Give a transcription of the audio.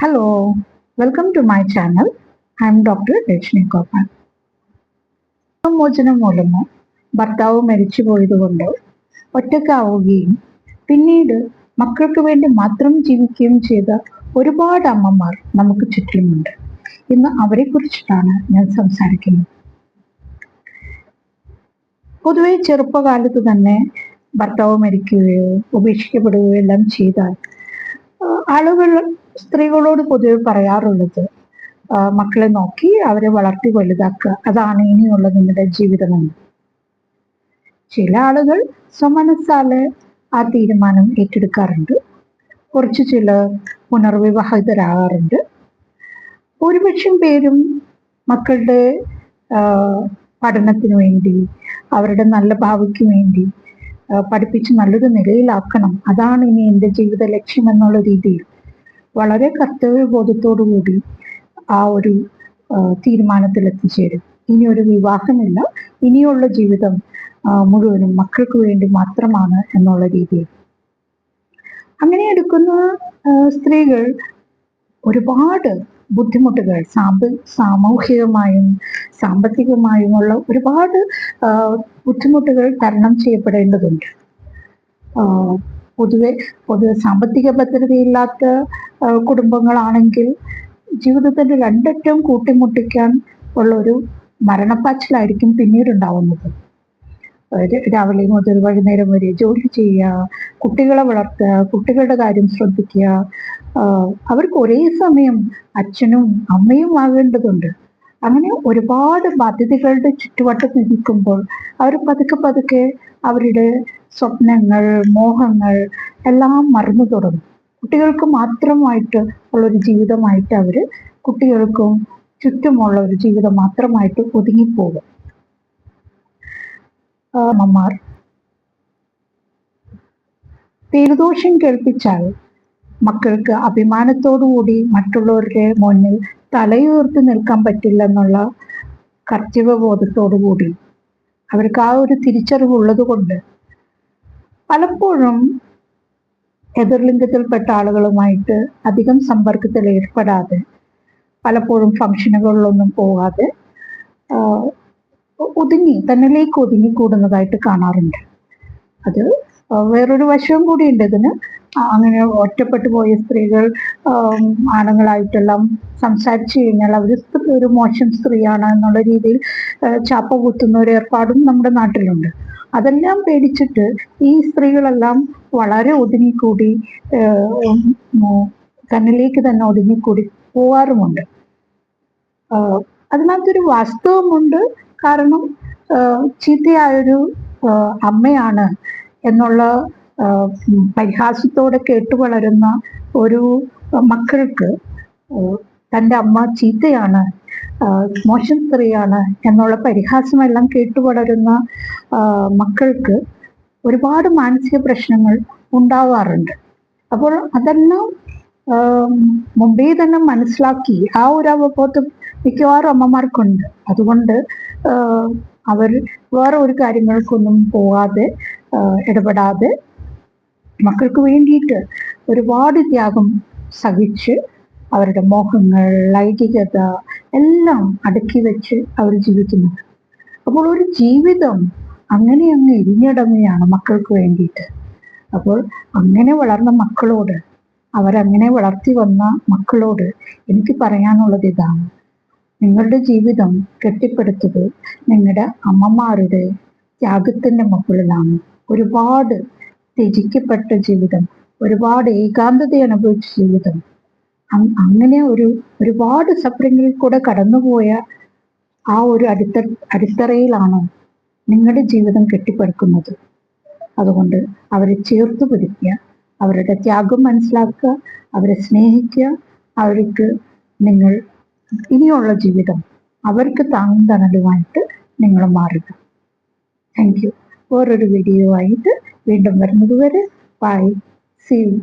Hello, welcome to my channel. I am Dr. Rajni Gopal. മോചനം മൂലമോ ഭർത്താവ് മരിച്ചു പോയതുകൊണ്ടോ ഒറ്റക്കാവുകയും പിന്നീട് മക്കൾക്ക് വേണ്ടി മാത്രം ജീവിക്കുകയും ചെയ്ത ഒരുപാട് അമ്മമാർ നമുക്ക് ചുറ്റുമുണ്ട്. ഇന്ന് അവരെ കുറിച്ചിട്ടാണ് ഞാൻ സംസാരിക്കുന്നത്. പൊതുവെ ചെറുപ്പകാലത്ത് തന്നെ ഭർത്താവ് മരിക്കുകയോ ഉപേക്ഷിക്കപ്പെടുകയോ എല്ലാം ചെയ്താൽ ആളുകൾ സ്ത്രീകളോട് പൊതുവെ പറയാറുള്ളത് മക്കളെ നോക്കി അവരെ വളർത്തി വലുതാക്കുക, അതാണ് ഇനിയുള്ള നിങ്ങളുടെ ജീവിതമെന്ന്. ചില ആളുകൾ സ്വമനസ്സാലെ ആ തീരുമാനം ഏറ്റെടുക്കാറുണ്ട്. കുറച്ച് ചിലർ പുനർവിവാഹിതരാകാറുണ്ട്. ഭൂരിപക്ഷം പേരും മക്കളുടെ പഠനത്തിനു വേണ്ടി, അവരുടെ നല്ല ഭാവിക്ക് വേണ്ടി പഠിപ്പിച്ച് നല്ലൊരു നിലയിലാക്കണം, അതാണ് ഇനി എൻ്റെ ജീവിത ലക്ഷ്യം എന്നുള്ള രീതിയിൽ വളരെ കർത്തവ്യബോധത്തോടു കൂടി ആ ഒരു തീരുമാനത്തിൽ എത്തിച്ചേരും. ഇനി ഒരു വിവാഹമില്ല, ഇനിയുള്ള ജീവിതം മുഴുവനും മക്കൾക്ക് വേണ്ടി മാത്രമാണ് എന്നുള്ള രീതിയിൽ. അങ്ങനെ എടുക്കുന്ന സ്ത്രീകൾ ഒരുപാട് ബുദ്ധിമുട്ടുകൾ സാമൂഹികമായും സാമ്പത്തികമായുമുള്ള ഒരുപാട് ബുദ്ധിമുട്ടുകൾ തരണം ചെയ്യപ്പെടേണ്ടതുണ്ട്. പൊതുവെ സാമ്പത്തിക ഭദ്രതയില്ലാത്ത കുടുംബങ്ങളാണെങ്കിൽ ജീവിതത്തിന്റെ രണ്ടറ്റം കൂട്ടിമുട്ടിക്കാൻ ഉള്ള ഒരു മരണപ്പാച്ചിലായിരിക്കും പിന്നീട് ഉണ്ടാവുന്നത്. രാവിലെ മുതൽ വൈകുന്നേരം വരെ ജോലി ചെയ്യുക, കുട്ടികളെ വളർത്തുക, കുട്ടികളുടെ കാര്യം ശ്രദ്ധിക്കുക, അവർക്ക് ഒരേ സമയം അച്ഛനും അമ്മയും ആകേണ്ടതുണ്ട്. അങ്ങനെ ഒരുപാട് ബാധ്യതകളുടെ ചുറ്റുവട്ടത്ത് നിൽക്കുമ്പോൾ അവർ പതുക്കെ അവരുടെ സ്വപ്നങ്ങൾ, മോഹങ്ങൾ എല്ലാം മറന്നു തുടങ്ങും. കുട്ടികൾക്ക് മാത്രമായിട്ട് ഉള്ളൊരു ജീവിതമായിട്ട് അവര് കുട്ടികൾക്കും ചുറ്റുമുള്ള ഒരു ജീവിതം മാത്രമായിട്ട് ഒതുങ്ങിപ്പോകും. അമ്മമാർ പേരുദോഷം കേൾപ്പിച്ചാൽ മക്കൾക്ക് അഭിമാനത്തോടുകൂടി മറ്റുള്ളവരുടെ മുന്നിൽ തലയുയർത്തി നിൽക്കാൻ പറ്റില്ല എന്നുള്ള കർത്തവ്യബോധത്തോടുകൂടി അവർക്ക് ആ ഒരു തിരിച്ചറിവുള്ളത് കൊണ്ട് പലപ്പോഴും എതിർലിംഗത്തിൽപ്പെട്ട ആളുകളുമായിട്ട് അധികം സമ്പർക്കത്തിൽ ഏർപ്പെടാതെ, പലപ്പോഴും ഫംഗ്ഷനുകളിലൊന്നും പോകാതെ തന്നിലേക്ക് ഒതുങ്ങിക്കൂടുന്നതായിട്ട് കാണാറുണ്ട്. അത് വേറൊരു വശവും കൂടിയുണ്ട് ഇതിന്. അങ്ങനെ ഒറ്റപ്പെട്ടു പോയ സ്ത്രീകൾ ആണുങ്ങളായിട്ടെല്ലാം സംസാരിച്ചു കഴിഞ്ഞാൽ അവർ ഒരു മോശം സ്ത്രീയാണ് എന്നുള്ള രീതിയിൽ ചാപ്പ കുത്തുന്ന ഒരു ഏർപ്പാടും നമ്മുടെ നാട്ടിലുണ്ട്. അതെല്ലാം പേടിച്ചിട്ട് ഈ സ്ത്രീകളെല്ലാം വളരെ ഒതുങ്ങിക്കൂടി തന്നിലേക്ക് തന്നെ ഒതുങ്ങിക്കൂടി പോവാറുമുണ്ട്. അതിനകത്തൊരു വാസ്തവമുണ്ട്. കാരണം ചീത്തയായൊരു അമ്മയാണ് എന്നുള്ള പരിഹാസത്തോടെ കേട്ടു വളരുന്ന ഒരു മക്കൾക്ക് തൻ്റെ അമ്മ ചീത്തയാണ്, മോശം സ്ത്രീയാണ് എന്നുള്ള പരിഹാസമെല്ലാം കേട്ടു വളരുന്ന മക്കൾക്ക് ഒരുപാട് മാനസിക പ്രശ്നങ്ങൾ ഉണ്ടാവാറുണ്ട്. അപ്പോൾ അതെല്ലാം മുമ്പേ തന്നെ മനസ്സിലാക്കി ആ ഒരു അവബോധം മിക്കവാറും അമ്മമാർക്കുണ്ട്. അതുകൊണ്ട് അവർ വേറെ ഒരു കാര്യങ്ങൾക്കൊന്നും പോകാതെ ഇടപെടാതെ മക്കൾക്ക് വേണ്ടിയിട്ട് ഒരുപാട് ത്യാഗം സഹിച്ച് അവരുടെ മോഹങ്ങൾ, ലൈംഗികത എല്ലാം അടക്കി വെച്ച് അവർ ജീവിക്കുന്നത്. അപ്പോൾ ഒരു ജീവിതം അങ്ങനെ അങ്ങ് എരിഞ്ഞിടങ്ങുകയാണ് മക്കൾക്ക് വേണ്ടിയിട്ട്. അപ്പോൾ അങ്ങനെ വളർന്ന മക്കളോട്, അവരങ്ങനെ വളർത്തി വന്ന മക്കളോട് എനിക്ക് പറയാനുള്ളത് ഇതാണ്: നിങ്ങളുടെ ജീവിതം കെട്ടിപ്പടുത്തത് നിങ്ങളുടെ അമ്മമാരുടെ ത്യാഗത്തിൻ്റെ മുകളിലാണ്. ഒരുപാട് ത്യജിക്കപ്പെട്ട ജീവിതം, ഒരുപാട് ഏകാന്തത അനുഭവിച്ച ജീവിതം, അങ്ങനെ ഒരുപാട് സഫറിങ്ങിൽ കൂടെ കടന്നുപോയ ആ ഒരു അടിത്തറയിലാണ് നിങ്ങളുടെ ജീവിതം കെട്ടിപ്പടുക്കുന്നത്. അതുകൊണ്ട് അവരെ ചേർത്ത് പിടിക്കുക, അവരുടെ ത്യാഗം മനസ്സിലാക്കുക, അവരെ സ്നേഹിക്കുക. അവർക്ക് നിങ്ങൾ ഇനിയുള്ള ജീവിതം അവർക്ക് താങ്ങും തണലുമായിട്ട് നിങ്ങൾ മാറുക. Thank you. വേറൊരു വീഡിയോ ആയിട്ട് വീണ്ടും വരുന്നത് വരെ ബൈ, സീ യു.